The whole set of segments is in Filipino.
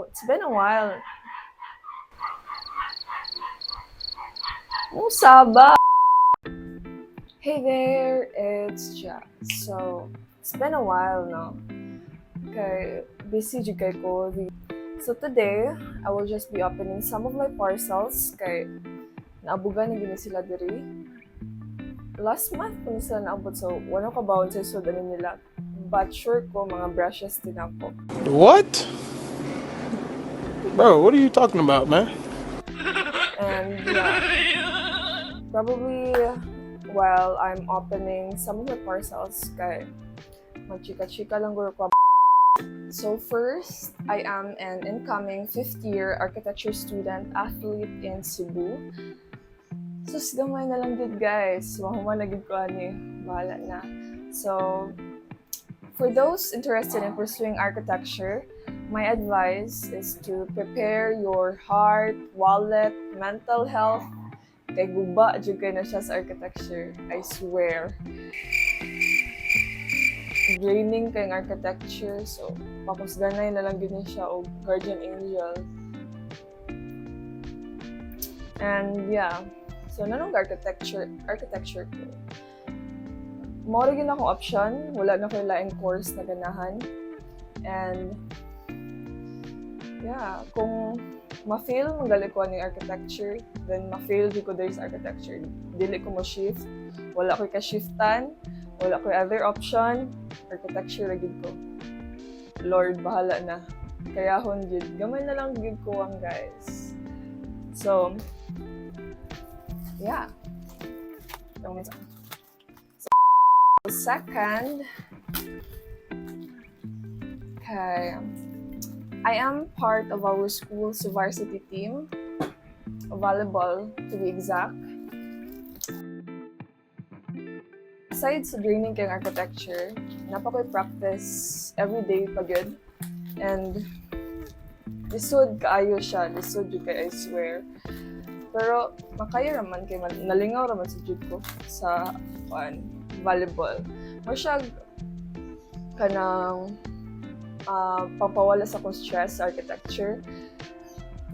it's been a while. Saba. Hey there, it's Jack. So, it's been a while now. Kay busy jud kay ko. So today, I will just be opening some of my parcels kay naabugan na gini sila diri. Last month kung sila naabot, so wala ka bawon sa isod ano nila. But sure ko mga brushes din ako. What? Bro, what are you talking about, man? And yeah, probably while I'm opening some of the parcels, kay magchika-chika lang guro ko. So first, I am an incoming 5th year architecture student athlete in Cebu. So gamay na lang gid guys, mahuman na gid ko ani, bahala na. So for those interested in pursuing architecture, my advice is to prepare your heart, wallet, mental health. Kay guba jud kay na siya sa architecture, I swear. Draining kay architecture, so pakusganay na lang gid siya og guardian angel. And yeah, so nanong architecture ko. Mao rin akong option, wala na ko laing course na ganahan. And yeah, kung ma-fail magali ko ni architecture, then ma-fail di ko there's architecture. Dili ko mo shift, wala ko ka-shiftan, wala ko other option, architecture ra gid ko. Lord, bahala na. Kaya hon gid, gamay na lang gid ko ang guys. So, yeah. So, second, okay, I am part of our school's varsity team, volleyball to be exact. Aside sa draining kay architecture, napakoy practice every day pa gyud. And lisod kaayo siya, lisod jud kay I swear. Pero makaya raman kay nalingaw raman sa jud ko sa volleyball. Mo siya kanang pampawala sa akong stress sa architecture.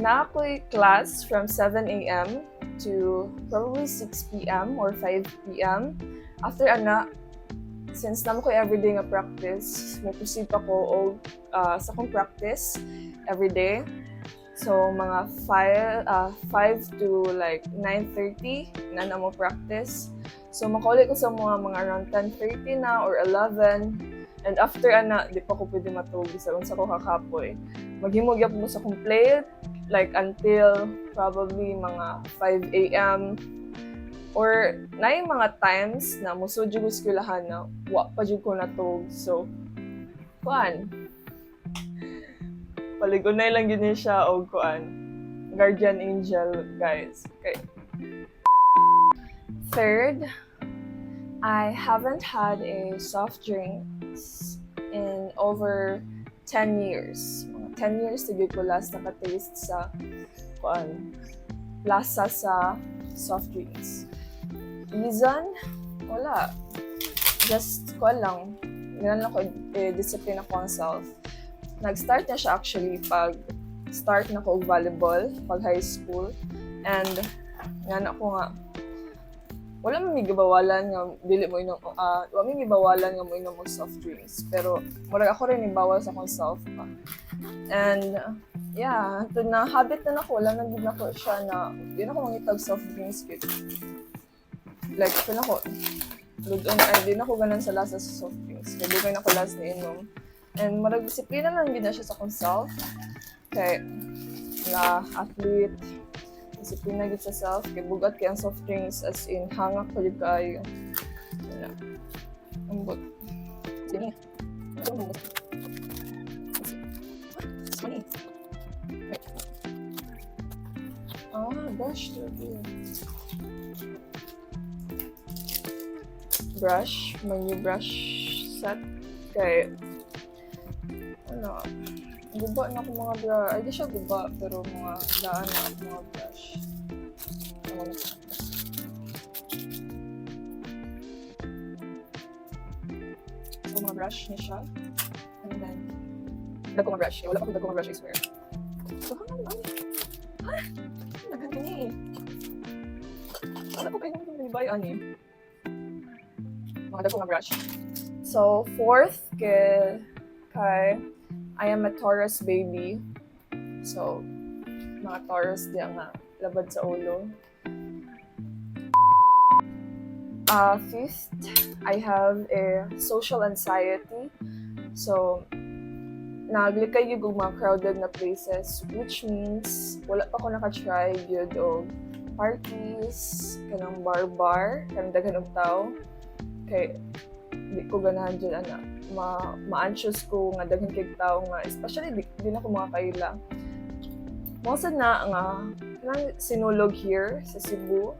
Na ako'y class from 7 a.m. to probably 6 p.m. or 5 p.m. After since namo ko everyday nga practice, mo proceed pa ko og sa akong practice everyday. So mga 5 to like 9:30 na mo practice. So makaulit ko sa mga around 10:30 na or 11. And after di pa ko pwede matulog sa ko kakapoy. Maghimog mo sa akong plate like until probably mga 5 a.m. Or na yung mga times na musod yung eskwelahan na wa pa dyan ko natulog. So, paligunay lang yun siya o guardian angel, guys. Okay. Third, I haven't had a soft drinks in over 10 years. Mga 10 years na ko last nakataste sa lasa sa soft drinks. Reason? Wala. Just lang. Ganun lang ko discipline ako ang self. Nag-start na siya actually pag start na ko volleyball pag high school. And nga ako nga wala may gibawalan nga dili mo inom wala may gibawalan nga mo inom og soft drinks, pero murag ako rin ibawal sa akong self pa. And yeah, to na habit na nako, wala na gid nako siya na di na ko mangitag soft drinks kit. Like kung ako ludon ay di na ko ganan sa lasa sa soft drinks, kaya di na ko last na inom. And murag disiplina lang gid na siya sa akong self. Kay na athlete, disiplina gid sa self, kay bugat kay ang soft drinks as in hangak pa jud kaayo. Ambot. Sige. Brush to brush, my new brush set. Kay guba na ako mga brush. Ay, di siya guba, pero mga daan na ako mga brush. So, mga brush niya siya. And then, dagko mga brush. Wala pa kung dagko mga brush, I swear. So, ha? Nagkakini. Wala ko kayo nang nilibayan eh. Mga dako nga brush. So, fourth, kay I am a Taurus baby. So, mga Taurus diya nga labad sa ulo. Fifth, I have a social anxiety. So, naglikay yung mga crowded na places, which means wala pa ko naka-try yun o parties, kanang bar-bar, kanang daghan og tao. Kay, di ko ganahan dyan, ma-anxious ko nga daghan kay tao nga, especially di na ko mga kaila. Mosad na nga, kanang sinulog here sa Cebu,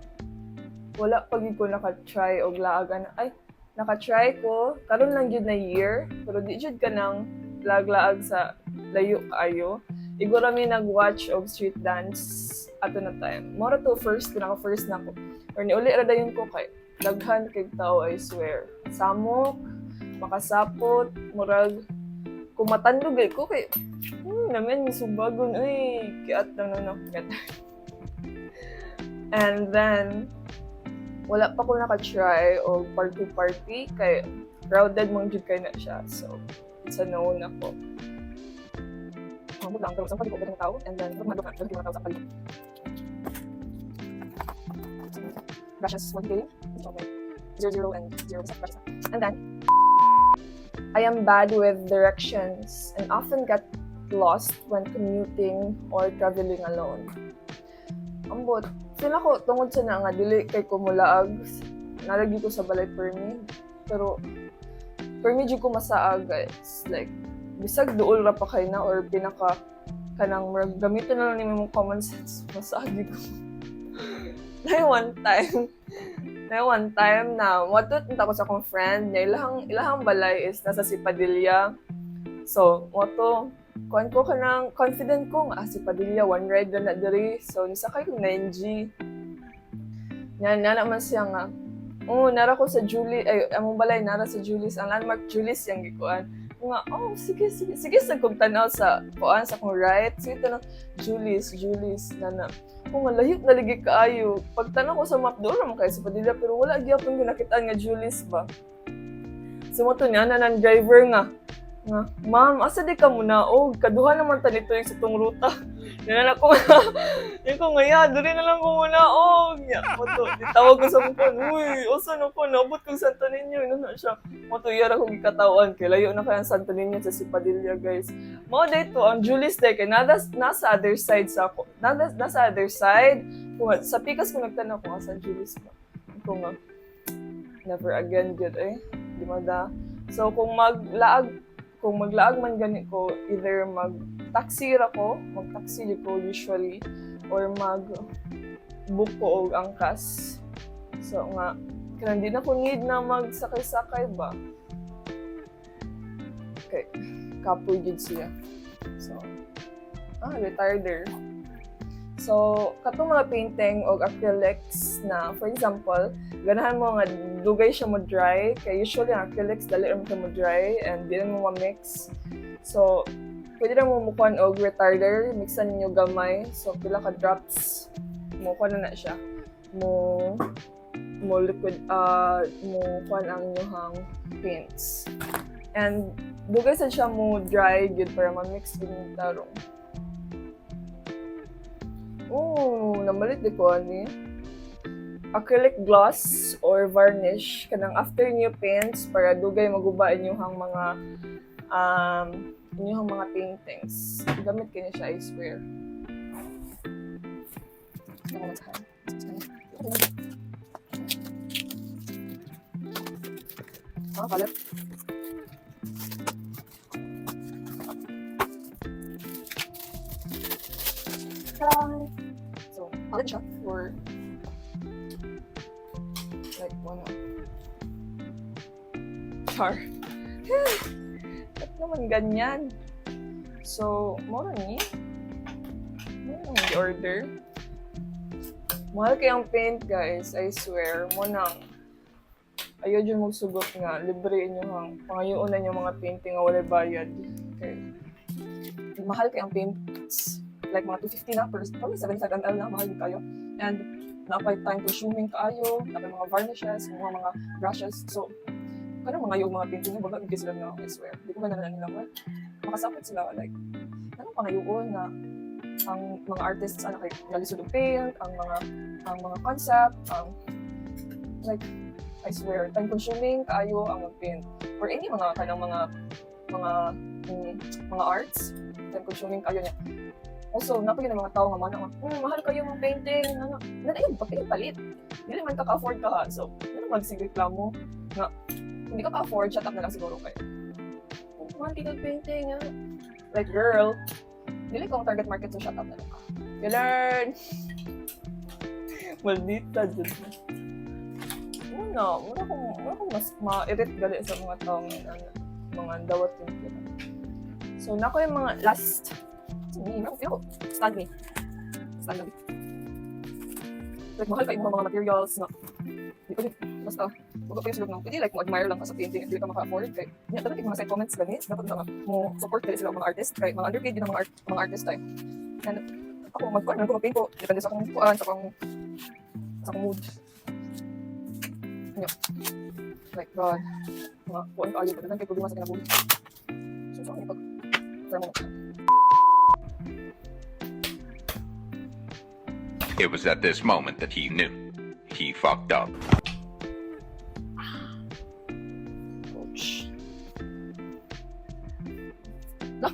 wala pag ko naka-try og laagan. Ay, naka-try ko, karon lang yun na year, pero di jud ka nang lag-laag sa layo kaayo. Igura mi nag-watch of street dance ato na time. Mora to first na ko. Or niuli ra dayon ko kay daghan kay tao, I swear. Samok, makasapot, murag kung matandog ko kay naman yung subagon, uy, kiat lang na nakikat. And then, wala pa ko naka-try o party kay crowded mong jud kay na siya. So, it's a no na ko. Ang lang, pero sa paligid ko ng tao, and then, magmado ka, daghan tao sa paligid. Brushes, 1K, okay. 0 and 0 brushes. And then, I am bad with directions and often get lost when commuting or traveling alone. Ambot, sila ko tungod sa nga dili kay ko mulaag, nalagi ko sa balay permit, pero permit ko masaag, guys. Like, bisag duol ra pa kay na or pinaka kanang gamiton na lang ni mong common sense, masaag ko. Dahil one time na watot nta ko sa akong friend niya, ilahang balay is nasa Sipadilla. So, moto kuan ko kanang confident ko nga si Padilla one ride na diri. So, nisakay ko 9G. Yan naman siya nga. Nara ko sa Julie, among balay nara sa Julie's, ang landmark Julie's yang gikuan. Nga, sige sa kong tanaw sa kuan sa kong right. Sige tanong Julie's nana. Kung lahit na ligi kaayo, pagtanong ko sa map doon naman kayo sa Padilla, pero wala gyapon ko nakitaan nga Julie's ba. Si mo to niya na ng driver nga, ma'am, asa di ka muna? Kaduha naman ta nito yung sa tong ruta. Yan ako yung ko nga, doon na lang ko muna. Moto, ditawag ko sa mukha, uy, osa na po, naabot kong Santo Niño. Ano na siya? Moto, iyara kong ikatawan, kay layo na kaya Santo Niño sa Sipadilla, guys. Mao dito, ang Julie's Day, kay nasa other side sa ako. Nasa other side. Sa pikas ko nagtanong ko sa Julie's ba. Ko nga, never again, good Di mo da. So, kung maglaag man gani ko, either mag-taxi ko usually, or mag-book ko og angkas. So nga, kaya hindi na ko need na magsakay-sakay ba? Okay, kapoy gid siya. So, retarder. So, katong mga painting og acrylics na, for example, ganahan mo nga dugay siya mo dry, kay usually ang acrylics dali ra mo siya mo dry and di mo ma-mix. So, pwede na mo mukuan og retarder, mixan niyo gamay. So, pila ka drops mo kuan na siya. Mo liquid mo kuan ang inyong paints. And dugay sad siya mo dry gid para ma-mix gid yung tarong. Namalit di ko ani. Acrylic gloss or varnish kanang after new paints para dugay maguba inyong mga paintings. Gamit kini siya, I swear. Kalat. So, palit siya for like one char. Ba't naman ganyan? So, more ni. I-order. Mahal kayang paint, guys. I swear. Mo nang ayaw dyan magsugot nga. Libre inyo pangayoon na yung mga painting nga wala bayad. Okay. Mahal kayang paints. like mga 250 na per probably 75 ml na mahal kayo. And na-apply time consuming kaayo, tapos mga varnishes, mga brushes. So kanang mga yung mga painting niya, baga bigay sila na, I swear. Di ko ba na nila mo? Makasapit sila, like, anong pangayoon na ang mga artists, kay nalisod ng paint, ang mga concept, like, I swear, time consuming kaayo ang mag-paint. Or any mga kanang mga arts, time consuming kaayo niya. Also, napagin ng mga tao nga mga mahal kayo mga painting, ayun, palit. Hindi naman ka-afford ka ha. So, yun ang magsireklamo na hindi ka ka-afford, shut up na lang siguro kayo. Mahal kayo painting, ha? Like, girl, dili kong target market, so shut up na lang ka. You learn! Maldita dyan. Muna kong mas ma-irrit gali sa mga taong mga dawat yung kita. So, nako yung mga last. Stand me. Like, mahal kayo mga materials na basta, huwag kayo silog ng pwede, like, mo-admire lang ka sa painting, hindi ka maka-afford. Kaya, dapat yung mga side comments ganit, dapat na mo support kayo sila mga artist, kaya mga underpaid din ang mga artist tayo. And ako, mag-paint ko, depende sa akong kuhaan, sa akong mood. Like, God, mga kuhaan ka ayaw, pagdagan kayo problema sa kinabuhi. So, saan yung pag-try mo? It was at this moment that he knew. He fucked up. Ouch. No.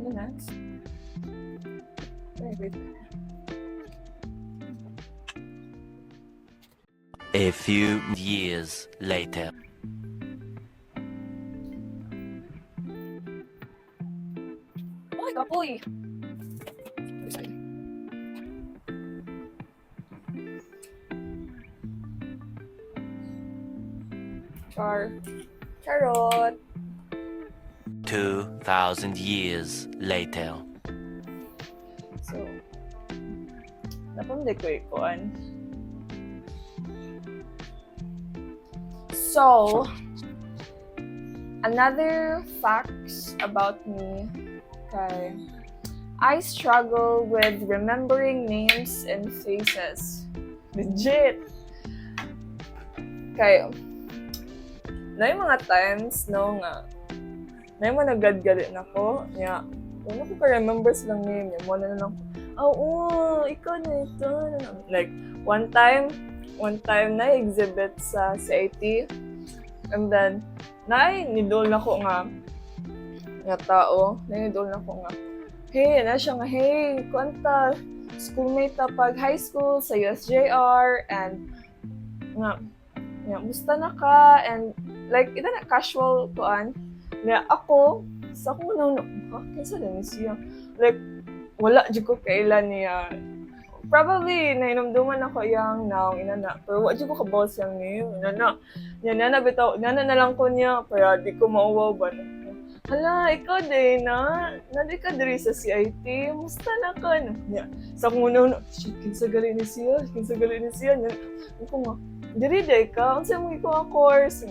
Ano next? Wait. A few years later. Ay, kapoy! Charot! 2,000 years later. So, napunde ko ikuan. So, another facts about me, kay I struggle with remembering names and faces. Legit! Kay na yung mga times, no, nga, na yung mga naggadgali na ko, niya, wala ko ka-remember silang name niya, muna na lang, ikaw na ito. Like, one time na-exhibit sa CIT, and then, nidol na ko nga tao, nidol na ko nga, hey, kwanta, schoolmate ta pag high school sa USJR, and, musta na ka, and, like, ito na casual kuan na ako sa akong kinsa na siya, like wala jud ko kailan niya, probably nainumduman ako yang naong inana, pero wala jud ko kabaw siyang niyo inana bitaw na lang ko niya, pero di ko mauwaw ba na. Hala, ikaw din na di ka diri sa CIT, musta na ka niya sa akong shit, kinsa gali ni siya niya ko nga diri day ka, unsa mo ikaw ang course?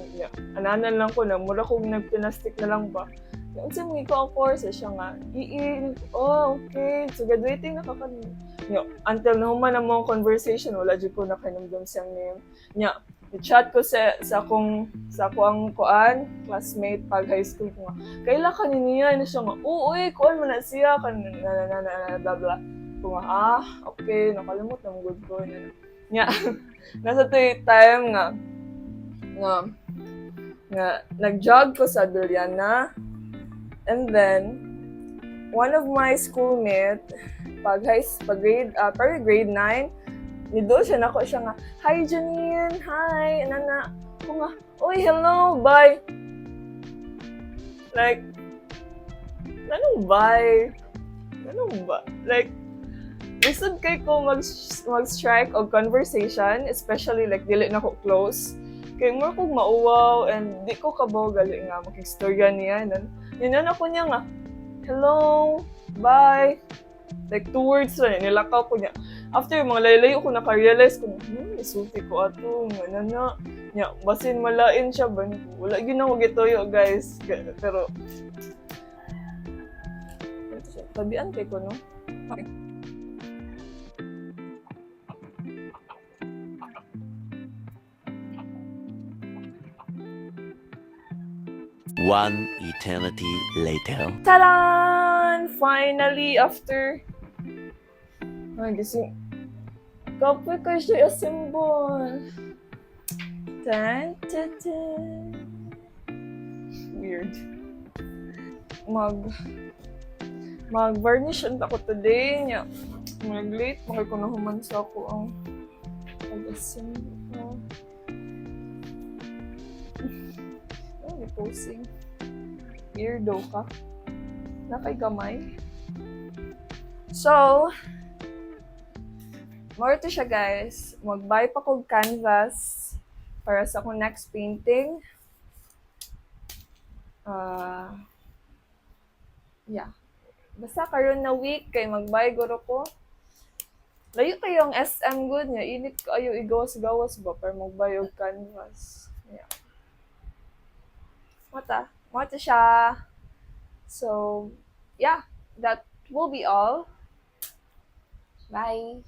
Ananan lang ko na, mura kong nagpinastik na lang ba? Unsa mo ikaw ang course? Siya nga, okay. So graduating na ka kanina. Until na human na mong conversation, wala dyan ko nakanamdam siyang name. I-chat ko sa akong kuan, classmate pag high school ko nga. Kaila ka niya, na siya nga, kuan mo na siya, blah blah. Ko nga, okay, nakalimot na good ko. Nasa time nga nag-jog ko sa Diliana, and then one of my schoolmate pag grade 9 nidol siya nako siya nga, hi Janine, hi nana ko nga, hello, bye, like anong bye like lisod kay ko mag-strike og conversation, especially like dili na ko close. Kay mo kog mauwaw and di ko kabaw gali nga makistorya niya nan ako niya nga, hello, bye. Like 2 words ra nilakaw ko niya. After mga layo-layo ko naka-realize ko, isulti ko ato nga nya basin malain siya ban ko. Wala gyud na ko gitoyo, guys. Pero So, tabian kay ko, no? Okay. One eternity later. Taran! Finally, after... Ay, gising. Kapoy ko siya symbol. Tan, tan, tan. Weird. Mag-varnish ako today niya. Mag-late, ko na humansa ako ang pag-symbol. Oh, may posing. Weirdo ka. Nakay gamay. So, more to siya guys. Mag-buy pa kong canvas para sa akong next painting. Yeah. Basta karon na week kay mag-buy guro ko. Layo kayo ang SM good niya. Init ko ayo igawas-gawas ba para mag-buy og canvas. Yeah. Mata siya. So, yeah, that will be all. Bye.